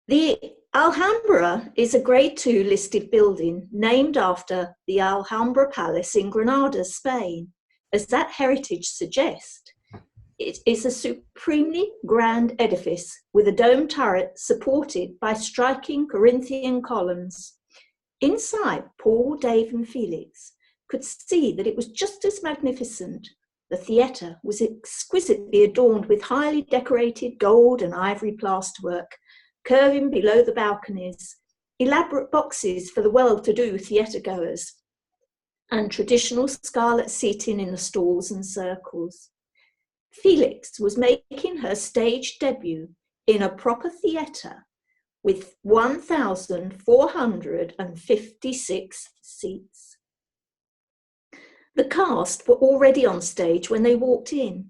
The Alhambra is a Grade 2 listed building named after the Alhambra Palace in Granada, Spain. As that heritage suggests, it is a supremely grand edifice with a dome turret supported by striking Corinthian columns. Inside, Paul, Dave and Felix could see that it was just as magnificent. The theatre was exquisitely adorned with highly decorated gold and ivory plasterwork, curving below the balconies, elaborate boxes for the well-to-do theatre-goers, and traditional scarlet seating in the stalls and circles. Felix was making her stage debut in a proper theatre with 1,456 seats. The cast were already on stage when they walked in.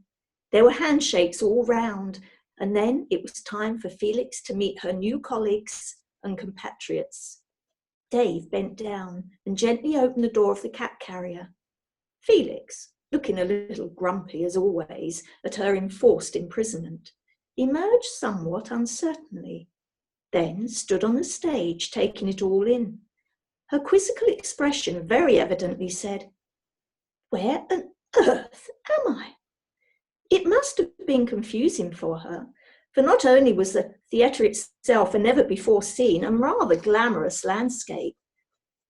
There were handshakes all round, and then it was time for Felix to meet her new colleagues and compatriots. Dave bent down and gently opened the door of the cat carrier. Felix, looking a little grumpy as always at her enforced imprisonment, emerged somewhat uncertainly, then stood on the stage taking it all in. Her quizzical expression very evidently said, "Where on earth am I?" It must have been confusing for her, for not only was the theatre itself a never-before-seen and rather glamorous landscape,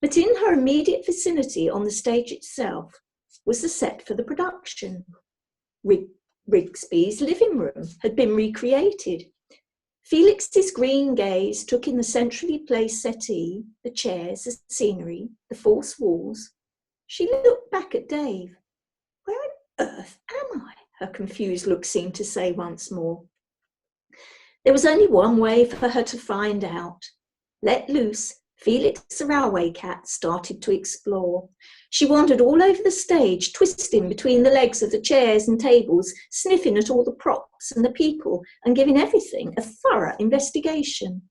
but in her immediate vicinity on the stage itself was the set for the production. Rigsby's living room had been recreated. Felix's green gaze took in the centrally placed settee, the chairs, the scenery, the false walls. She looked back at Dave. "Where on earth am I?" her confused look seemed to say once more. There was only one way for her to find out. Let loose, Felix the Railway Cat started to explore. She wandered all over the stage, twisting between the legs of the chairs and tables, sniffing at all the props and the people, and giving everything a thorough investigation.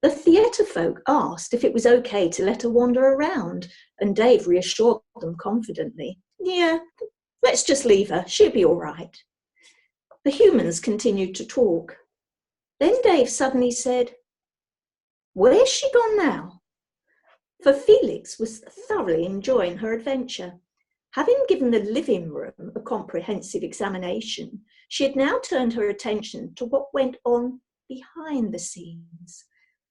The theatre folk asked if it was okay to let her wander around, and Dave reassured them confidently, "Yeah, let's just leave her, she'll be all right." The humans continued to talk. Then Dave suddenly said, "Where's she gone now?" For Felix was thoroughly enjoying her adventure. Having given the living room a comprehensive examination, she had now turned her attention to what went on behind the scenes.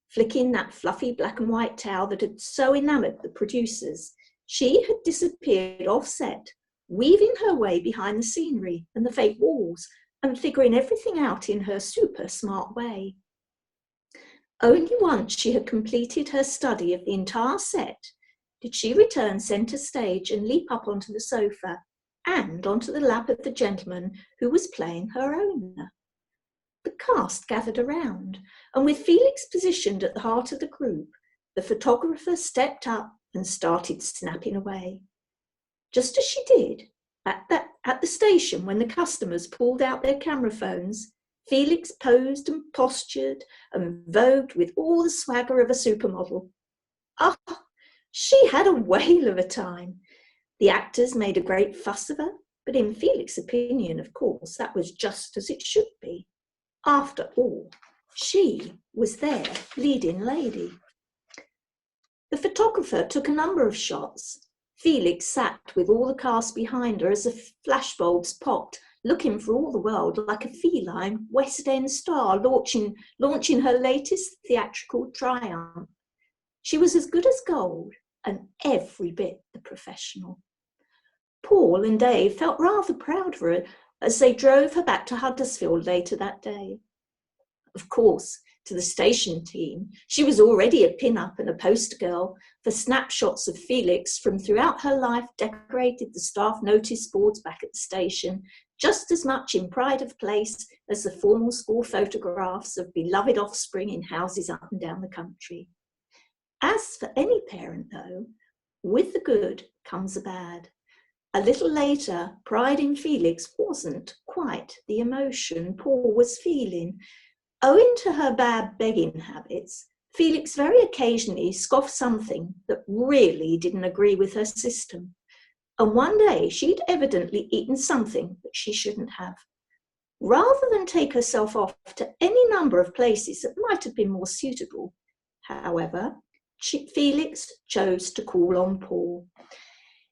Flicking that fluffy black and white towel that had so enamoured the producers, she had disappeared off-set, weaving her way behind the scenery and the fake walls, and figuring everything out in her super smart way. Only once she had completed her study of the entire set did she return centre stage and leap up onto the sofa and onto the lap of the gentleman who was playing her owner. The cast gathered around, and with Felix positioned at the heart of the group, the photographer stepped up and started snapping away. Just as she did, at the station when the customers pulled out their camera phones, Felix posed and postured and vogued with all the swagger of a supermodel. Oh, she had a whale of a time. The actors made a great fuss of her, but in Felix's opinion, of course, that was just as it should be. After all, she was their leading lady. The photographer took a number of shots. Felix sat with all the cast behind her as the flashbulbs popped, looking for all the world like a feline West End star launching her latest theatrical triumph. She was as good as gold and every bit the professional. Paul and Dave felt rather proud of her as they drove her back to Huddersfield later that day. Of course, to the station team, she was already a pin-up and a poster girl, for snapshots of Felix from throughout her life decorated the staff notice boards back at the station, just as much in pride of place as the formal school photographs of beloved offspring in houses up and down the country. As for any parent, though, with the good comes the bad. A little later, pride in Felix wasn't quite the emotion Paul was feeling. Owing to her bad begging habits, Felix very occasionally scoffed something that really didn't agree with her system. And one day she'd evidently eaten something that she shouldn't have. rather than take herself off to any number of places that might have been more suitable. However, Felix chose to call on Paul.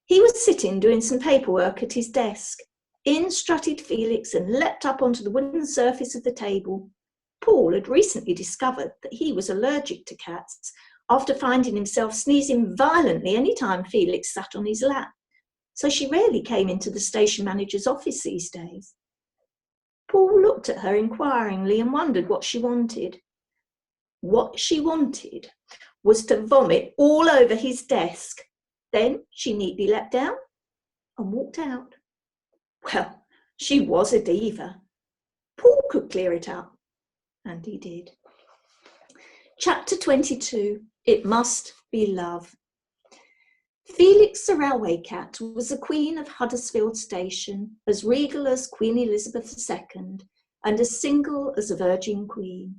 He was sitting doing some paperwork at his desk. In strutted Felix and leapt up onto the wooden surface of the table. Paul had recently discovered that he was allergic to cats after finding himself sneezing violently any time Felix sat on his lap, so she rarely came into the station manager's office these days. Paul looked at her inquiringly and wondered what she wanted. What she wanted was to vomit all over his desk. Then she neatly leapt down and walked out. Well, she was a diva. Paul could clear it up, and he did. Chapter 22, It Must Be Love. Felix the Railway Cat was the Queen of Huddersfield Station, as regal as Queen Elizabeth II, and as single as a Virgin Queen.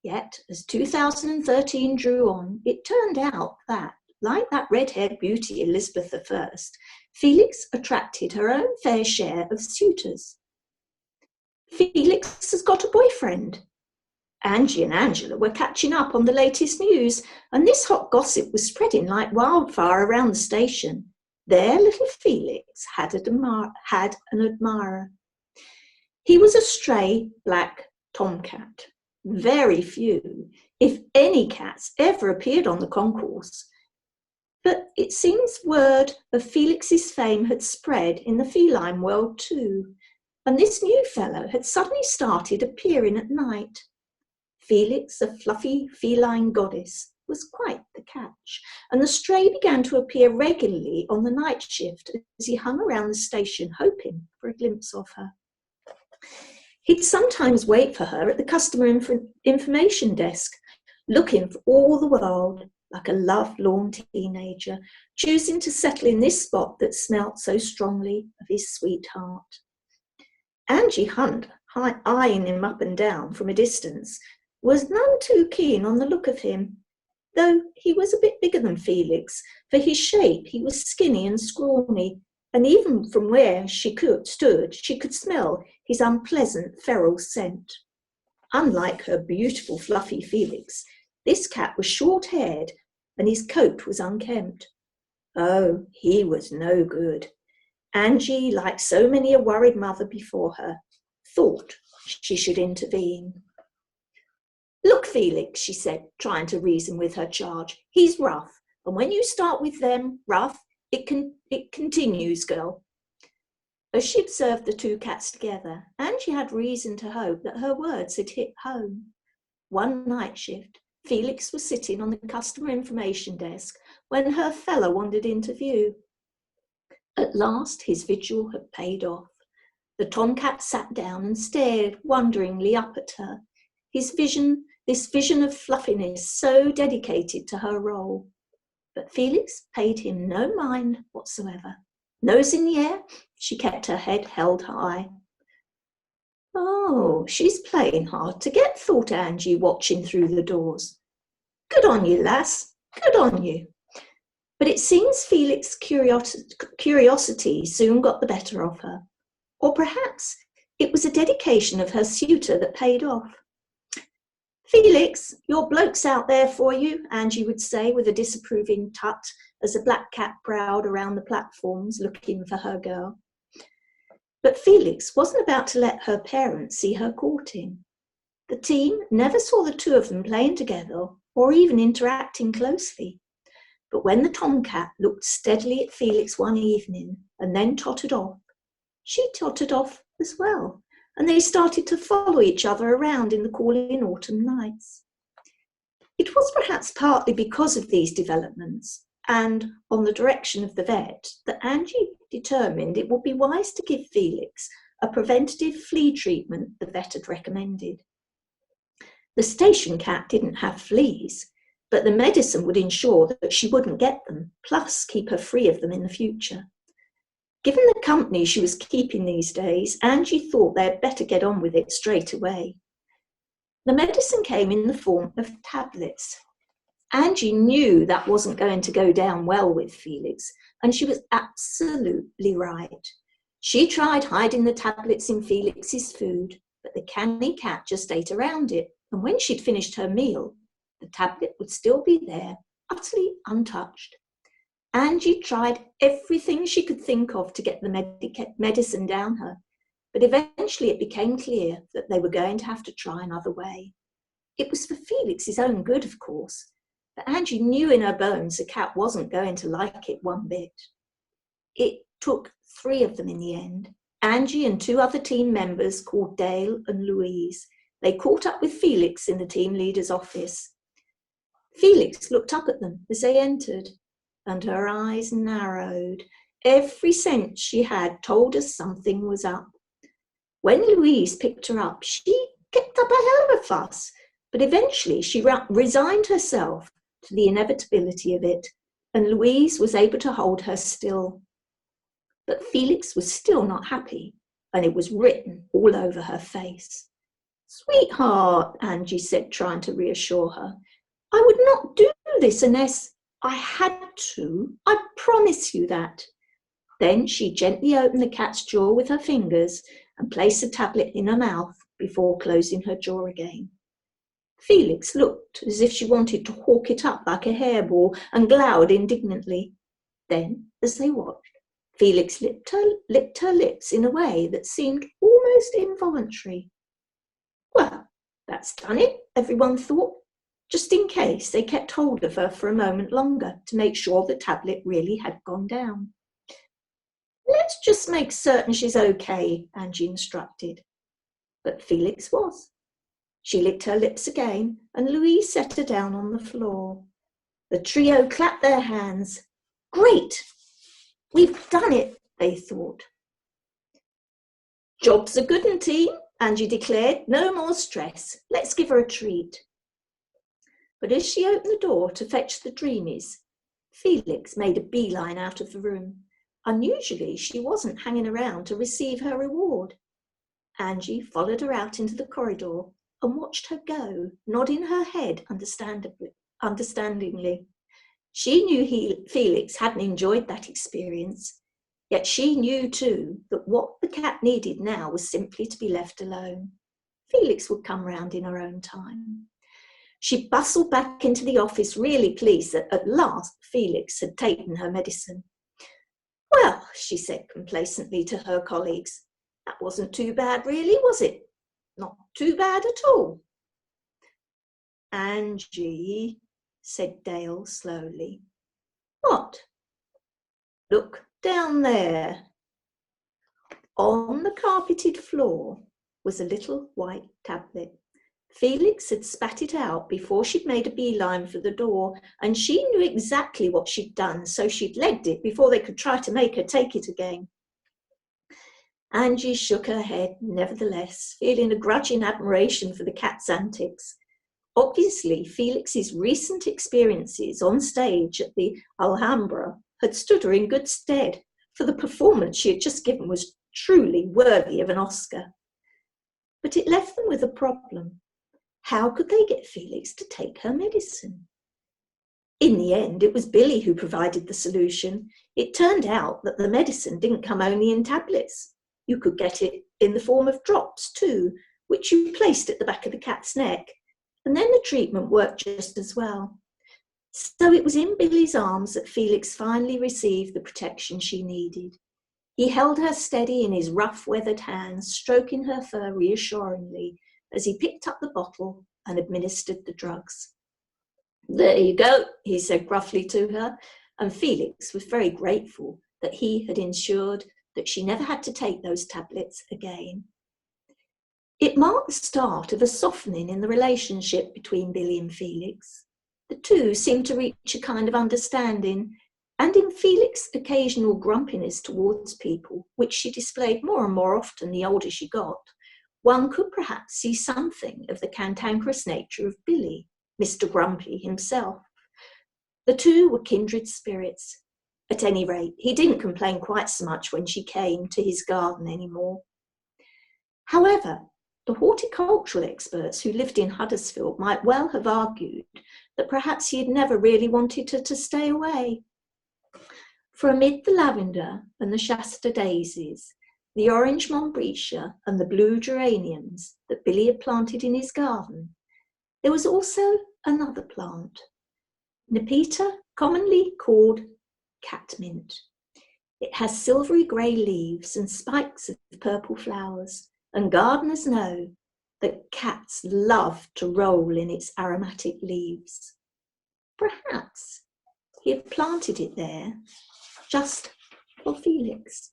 Yet, as 2013 drew on, it turned out that, like that red-haired beauty Elizabeth I, Felix attracted her own fair share of suitors. Felix has got a boyfriend. Angie and Angela were catching up on the latest news, and this hot gossip was spreading like wildfire around the station. Their little Felix had an admirer. He was a stray black tomcat. Very few, if any, cats ever appeared on the concourse. But it seems word of Felix's fame had spread in the feline world too, and this new fellow had suddenly started appearing at night. Felix, the fluffy feline goddess, was quite the catch, and the stray began to appear regularly on the night shift as he hung around the station hoping for a glimpse of her. He'd sometimes wait for her at the customer information desk, looking for all the world like a lovelorn teenager, choosing to settle in this spot that smelt so strongly of his sweetheart. Angie Hunt, eyeing him up and down from a distance, was none too keen on the look of him, though he was a bit bigger than Felix. For his shape, he was skinny and scrawny, and even from where she stood, she could smell his unpleasant feral scent. Unlike her beautiful fluffy Felix, this cat was short-haired, and his coat was unkempt. Oh, he was no good. Angie, like so many a worried mother before her, thought she should intervene. "Look, Felix," she said, trying to reason with her charge, "he's rough, and when you start with them rough, it continues, girl." As she observed the two cats together, Angie had reason to hope that her words had hit home. One night shift, Felix was sitting on the customer information desk when her fellow wandered into view. At last his vigil had paid off. The tomcat sat down and stared wonderingly up at her, this vision of fluffiness so dedicated to her role. But Felix paid him no mind whatsoever. Nose in the air, she kept her head held high. "Oh, she's playing hard to get," thought Angie, watching through the doors. "Good on you, lass, good on you." But it seems Felix's curiosity soon got the better of her. Or perhaps it was a dedication of her suitor that paid off. "Felix, your bloke's out there for you," Angie would say with a disapproving tut as the black cat prowled around the platforms looking for her girl. But Felix wasn't about to let her parents see her courting. The team never saw the two of them playing together or even interacting closely. But when the tomcat looked steadily at Felix one evening and then tottered off, she tottered off as well, and they started to follow each other around in the cooling autumn nights. It was perhaps partly because of these developments and on the direction of the vet that Angie determined it would be wise to give Felix a preventative flea treatment the vet had recommended. The station cat didn't have fleas, but the medicine would ensure that she wouldn't get them, plus keep her free of them in the future. Given the company she was keeping these days, Angie thought they'd better get on with it straight away. The medicine came in the form of tablets. Angie knew that wasn't going to go down well with Felix, and she was absolutely right. She tried hiding the tablets in Felix's food, but the canny cat just ate around it, and when she'd finished her meal, the tablet would still be there, utterly untouched. Angie tried everything she could think of to get the medicine down her, but eventually it became clear that they were going to have to try another way. It was for Felix's own good, of course, but Angie knew in her bones the cat wasn't going to like it one bit. It took 3 of them in the end. Angie and 2 other team members called Dale and Louise. They caught up with Felix in the team leader's office. Felix looked up at them as they entered, and her eyes narrowed. Every sense she had told us something was up. When Louise picked her up, she kicked up a hell of a fuss, but eventually she resigned herself to the inevitability of it, and Louise was able to hold her still. But Felix was still not happy, and it was written all over her face. "Sweetheart," Angie said, trying to reassure her, "I would not do this unless I had to. I promise you that." Then she gently opened the cat's jaw with her fingers and placed the tablet in her mouth before closing her jaw again. Felix looked as if she wanted to hawk it up like a hairball and glowered indignantly. Then, as they watched, Felix licked her lips in a way that seemed almost involuntary. Well, that's done it, everyone thought. Just in case, they kept hold of her for a moment longer to make sure the tablet really had gone down. "Let's just make certain she's okay," Angie instructed. But Felix was. She licked her lips again, and Louise set her down on the floor. The trio clapped their hands. "Great! We've done it," they thought. "Job's a good 'un, team," Angie declared. "No more stress. Let's give her a treat." But as she opened the door to fetch the dreamies, Felix made a beeline out of the room. Unusually, she wasn't hanging around to receive her reward. Angie followed her out into the corridor and watched her go, nodding her head understandingly. She knew Felix hadn't enjoyed that experience, yet she knew too that what the cat needed now was simply to be left alone. Felix would come round in her own time. She bustled back into the office, really pleased that at last Felix had taken her medicine. "Well," she said complacently to her colleagues, "that wasn't too bad really, was it? Not too bad at all." "Angie," said Dale slowly. "What?" "Look down there." On the carpeted floor was a little white tablet. Felix had spat it out before she'd made a beeline for the door, and she knew exactly what she'd done, so she'd legged it before they could try to make her take it again. Angie shook her head, nevertheless, feeling a grudging admiration for the cat's antics. Obviously, Felix's recent experiences on stage at the Alhambra had stood her in good stead, for the performance she had just given was truly worthy of an Oscar. But it left them with a problem. How could they get Felix to take her medicine? In the end, it was Billy who provided the solution. It turned out that the medicine didn't come only in tablets. You could get it in the form of drops too, which you placed at the back of the cat's neck, and then the treatment worked just as well. So it was in Billy's arms that Felix finally received the protection she needed. He held her steady in his rough, weathered hands, stroking her fur reassuringly as he picked up the bottle and administered the drugs. "There you go," he said gruffly to her, and Felix was very grateful that he had ensured that she never had to take those tablets again. It marked the start of a softening in the relationship between Billy and Felix. The two seemed to reach a kind of understanding, and in Felix's occasional grumpiness towards people, which she displayed more and more often the older she got, one could perhaps see something of the cantankerous nature of Billy, Mr. Grumpy himself. The two were kindred spirits. At any rate, he didn't complain quite so much when she came to his garden anymore. However, the horticultural experts who lived in Huddersfield might well have argued that perhaps he had never really wanted her to stay away. For amid the lavender and the Shasta daisies, the orange montbretia and the blue geraniums that Billy had planted in his garden, there was also another plant, Nepeta, commonly called catmint. It has silvery grey leaves and spikes of purple flowers, and gardeners know that cats love to roll in its aromatic leaves. Perhaps he had planted it there just for Felix.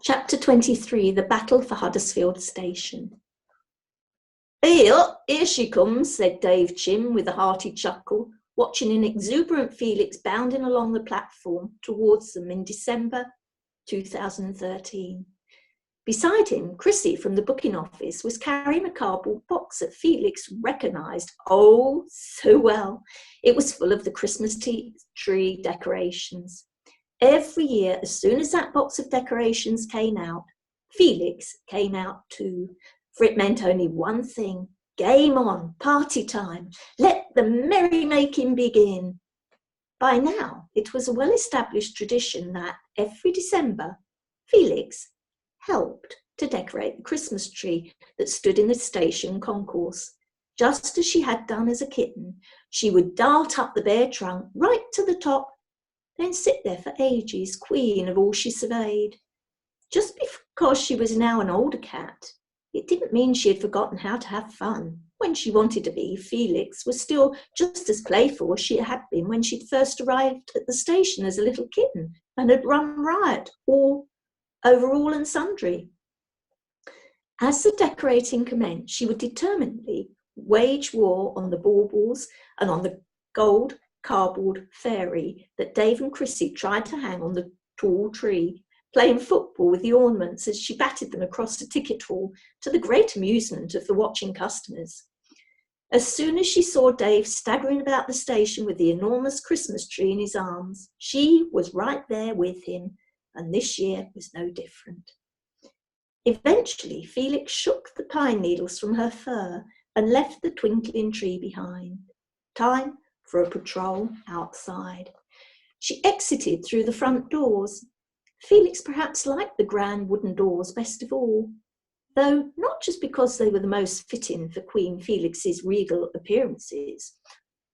Chapter 23, The Battle for Huddersfield Station. Here she comes, said Dave Chim with a hearty chuckle, watching an exuberant Felix bounding along the platform towards them in December 2013. Beside him, Chrissy from the booking office was carrying a cardboard box that Felix recognised oh so well. It was full of the Christmas tree decorations. Every year, as soon as that box of decorations came out, Felix came out too, for it meant only one thing: game on, party time, let the merrymaking begin. By now, it was a well-established tradition that every December, Felix helped to decorate the Christmas tree that stood in the station concourse. Just as she had done as a kitten, she would dart up the bare trunk right to the top, then sit there for ages, queen of all she surveyed. Just because she was now an older cat, it didn't mean she had forgotten how to have fun. When she wanted to be, Felix was still just as playful as she had been when she'd first arrived at the station as a little kitten and had run riot all over all and sundry. As the decorating commenced, she would determinedly wage war on the baubles and on the gold cardboard fairy that Dave and Chrissy tried to hang on the tall tree, playing football with the ornaments as she batted them across the ticket hall to the great amusement of the watching customers. As soon as she saw Dave staggering about the station with the enormous Christmas tree in his arms, she was right there with him, and this year was no different. Eventually, Felix shook the pine needles from her fur and left the twinkling tree behind. Time for a patrol outside. She exited through the front doors. Felix perhaps liked the grand wooden doors best of all, though not just because they were the most fitting for Queen Felix's regal appearances.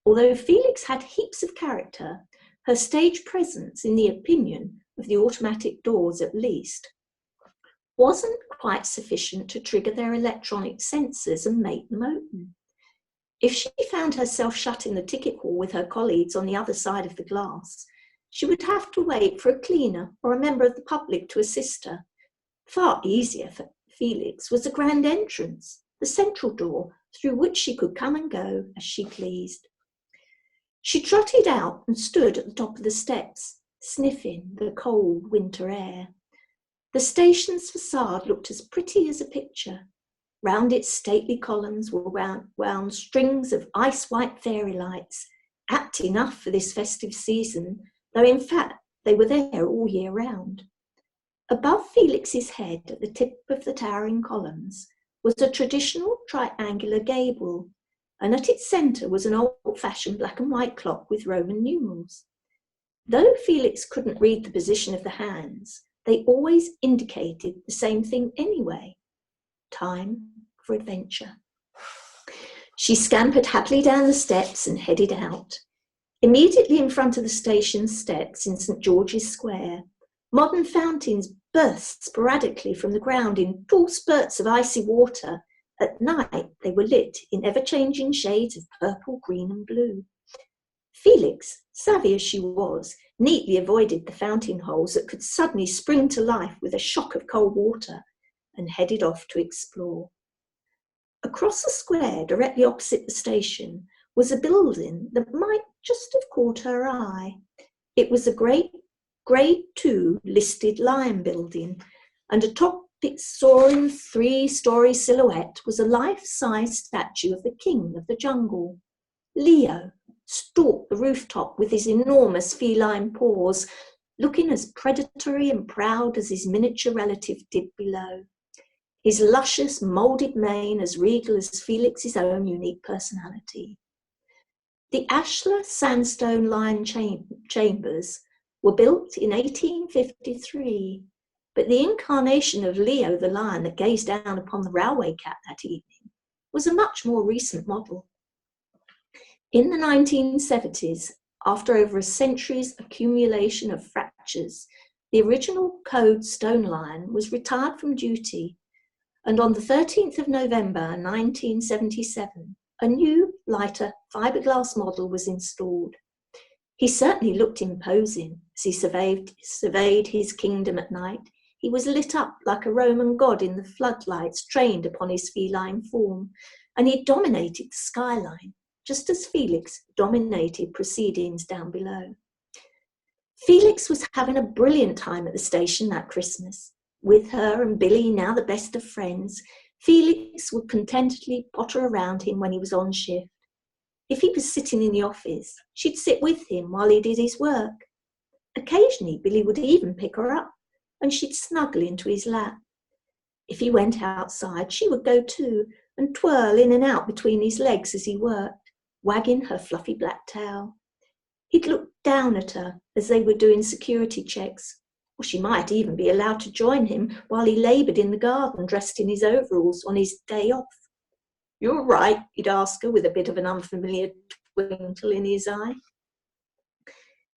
Although Felix had heaps of character, her stage presence, in the opinion of the automatic doors at least, wasn't quite sufficient to trigger their electronic sensors and make them open. If she found herself shut in the ticket hall with her colleagues on the other side of the glass, she would have to wait for a cleaner or a member of the public to assist her. Far easier for Felix was the grand entrance, the central door through which she could come and go as she pleased. She trotted out and stood at the top of the steps, sniffing the cold winter air. The station's facade looked as pretty as a picture. Round its stately columns were wound strings of ice-white fairy lights, apt enough for this festive season, though in fact they were there all year round. Above Felix's head, at the tip of the towering columns, was a traditional triangular gable, and at its centre was an old-fashioned black and white clock with Roman numerals. Though Felix couldn't read the position of the hands, they always indicated the same thing anyway: time for adventure. She scampered happily down the steps and headed out. Immediately in front of the station steps in St. George's Square, modern fountains burst sporadically from the ground in tall spurts of icy water. At night, they were lit in ever-changing shades of purple, green and blue. Felix, savvy as she was, neatly avoided the fountain holes that could suddenly spring to life with a shock of cold water, and headed off to explore. Across the square, directly opposite the station, was a building that might just have caught her eye. It was a great Grade 2 listed lion building, and atop its soaring 3-story silhouette was a life-size statue of the king of the jungle. Leo stalked the rooftop with his enormous feline paws, looking as predatory and proud as his miniature relative did below. His luscious, moulded mane as regal as Felix's own unique personality. The ashlar sandstone lion chambers were built in 1853, but the incarnation of Leo the lion that gazed down upon the railway cat that evening was a much more recent model. In the 1970s, after over a century's accumulation of fractures, the original code stone lion was retired from duty, and on the 13th of November 1977, a new, lighter fiberglass model was installed. He certainly looked imposing as he surveyed his kingdom at night. He was lit up like a Roman god in the floodlights trained upon his feline form, and he dominated the skyline, just as Felix dominated proceedings down below. Felix was having a brilliant time at the station that Christmas. With her and Billy now the best of friends, Felix would contentedly potter around him when he was on shift. If he was sitting in the office, she'd sit with him while he did his work. Occasionally, Billy would even pick her up, and she'd snuggle into his lap. If he went outside, she would go too, and twirl in and out between his legs as he worked, wagging her fluffy black tail. He'd look down at her as they were doing security checks, or she might even be allowed to join him while he laboured in the garden dressed in his overalls on his day off. "You're right," he'd ask her with a bit of an unfamiliar twinkle in his eye.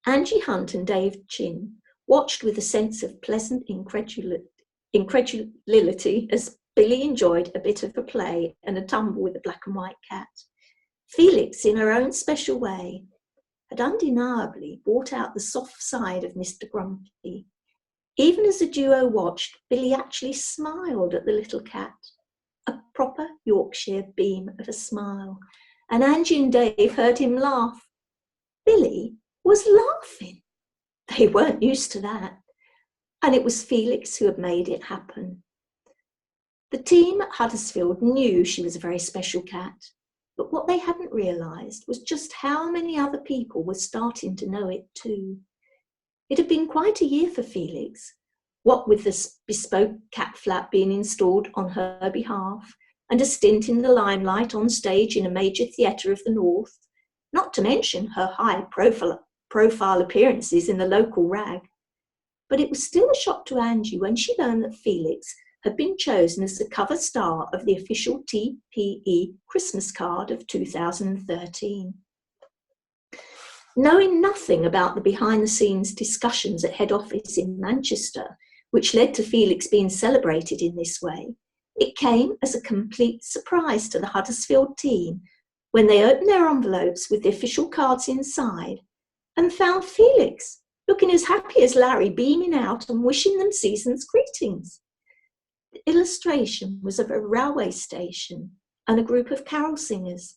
Angie Hunt and Dave Chin watched with a sense of pleasant incredulity as Billy enjoyed a bit of a play and a tumble with the black and white cat. Felix, in her own special way, had undeniably brought out the soft side of Mr. Grumpy. Even as the duo watched, Billy actually smiled at the little cat, a proper Yorkshire beam of a smile, and Angie and Dave heard him laugh. Billy was laughing. They weren't used to that, and it was Felix who had made it happen. The team at Huddersfield knew she was a very special cat, but what they hadn't realised was just how many other people were starting to know it too. It had been quite a year for Felix, what with the bespoke cat flap being installed on her behalf, and a stint in the limelight on stage in a major theatre of the North, not to mention her high profile appearances in the local rag. But it was still a shock to Angie when she learned that Felix had been chosen as the cover star of the official TPE Christmas card of 2013. Knowing nothing about the behind-the-scenes discussions at head office in Manchester, which led to Felix being celebrated in this way, it came as a complete surprise to the Huddersfield team when they opened their envelopes with the official cards inside and found Felix looking as happy as Larry, beaming out and wishing them season's greetings. The illustration was of a railway station and a group of carol singers,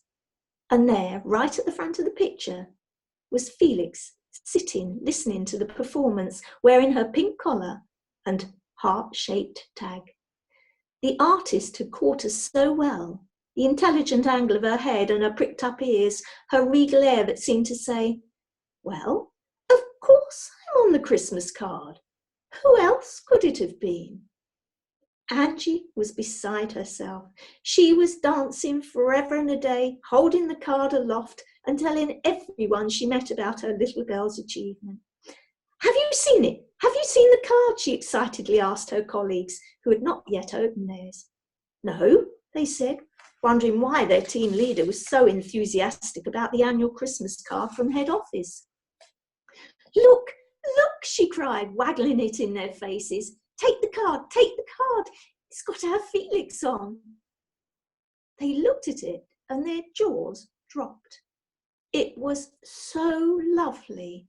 and there, right at the front of the picture, was Felix sitting, listening to the performance, wearing her pink collar and heart-shaped tag. The artist had caught us so well, the intelligent angle of her head and her pricked-up ears, her regal air that seemed to say, "Well, of course I'm on the Christmas card. Who else could it have been?" Angie was beside herself. She was dancing forever and a day, holding the card aloft and telling everyone she met about her little girl's achievement. "Have you seen it? Have you seen the card?" she excitedly asked her colleagues, who had not yet opened theirs. "No," they said, wondering why their team leader was so enthusiastic about the annual Christmas card from head office. "Look, look," she cried, waggling it in their faces. "Take the card, take the card. It's got our Felix on." They looked at it and their jaws dropped. It was so lovely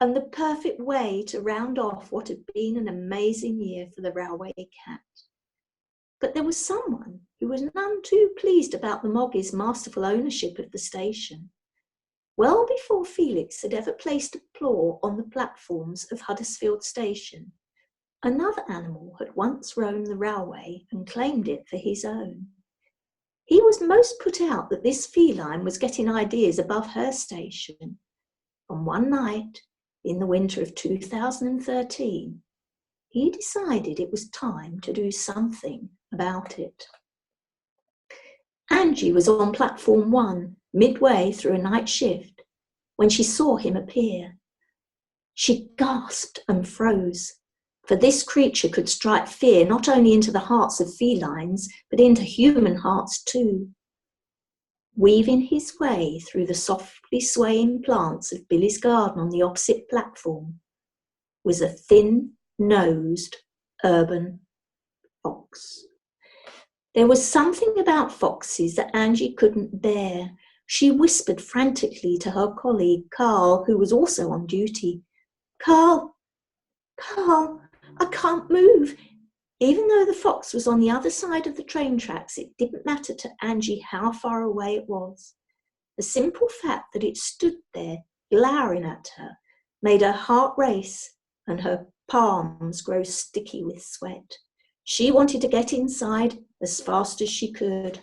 and the perfect way to round off what had been an amazing year for the Railway Cat. But there was someone who was none too pleased about the Moggy's masterful ownership of the station. Well before Felix had ever placed a paw on the platforms of Huddersfield Station, another animal had once roamed the railway and claimed it for his own. He was most put out that this feline was getting ideas above her station. And one night, in the winter of 2013, he decided it was time to do something about it. Angie was on platform 1, midway through a night shift, when she saw him appear. She gasped and froze. For this creature could strike fear not only into the hearts of felines, but into human hearts too. Weaving his way through the softly swaying plants of Billy's garden on the opposite platform was a thin-nosed urban fox. There was something about foxes that Angie couldn't bear. She whispered frantically to her colleague, Carl, who was also on duty. Carl, I can't move. Even though the fox was on the other side of the train tracks, it didn't matter to Angie how far away it was. The simple fact that it stood there, glowering at her, made her heart race and her palms grow sticky with sweat. She wanted to get inside as fast as she could.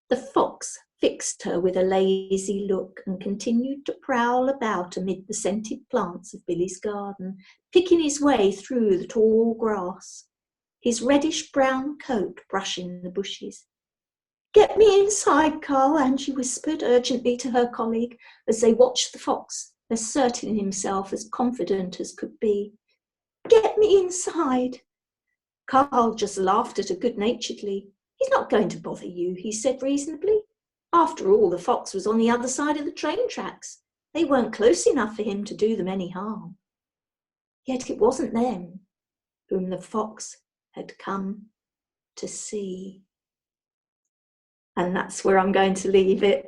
The fox fixed her with a lazy look and continued to prowl about amid the scented plants of Billy's garden, picking his way through the tall grass, his reddish-brown coat brushing the bushes. Get me inside, Carl, Angie whispered urgently to her colleague as they watched the fox, asserting himself as confident as could be. Get me inside. Carl just laughed at her good-naturedly. He's not going to bother you, he said reasonably. After all, the fox was on the other side of the train tracks. They weren't close enough for him to do them any harm. Yet it wasn't them whom the fox had come to see. And that's where I'm going to leave it.